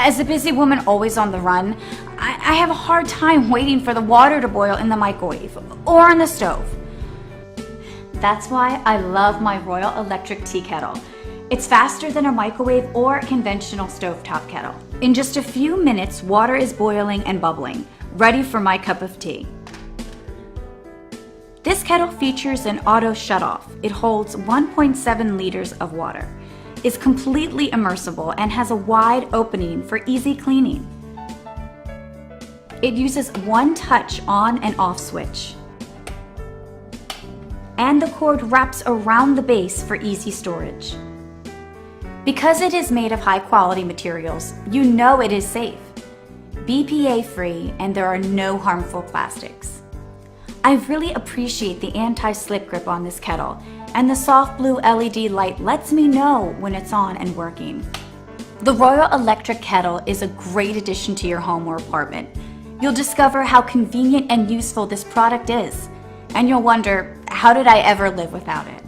As a busy woman always on the run, I have a hard time waiting for the water to boil in the microwave or on the stove. That's why I love my Royal Electric tea kettle. It's faster than a microwave or conventional stovetop kettle. In just a few minutes, water is boiling and bubbling, ready for my cup of tea. This kettle features an auto shutoff. It holds 1.7 liters of water, is completely immersible, and has a wide opening for easy cleaning. It uses one touch on and off switch, and the cord wraps around the base for easy storage. Because it is made of high-quality materials, you know it is safe, BPA free, and there are no harmful plastics. I really appreciate the anti-slip grip on this kettle, and the soft blue LED light lets me know when it's on and working. The Royal Electric Kettle is a great addition to your home or apartment. You'll discover how convenient and useful this product is, and you'll wonder, how did I ever live without it?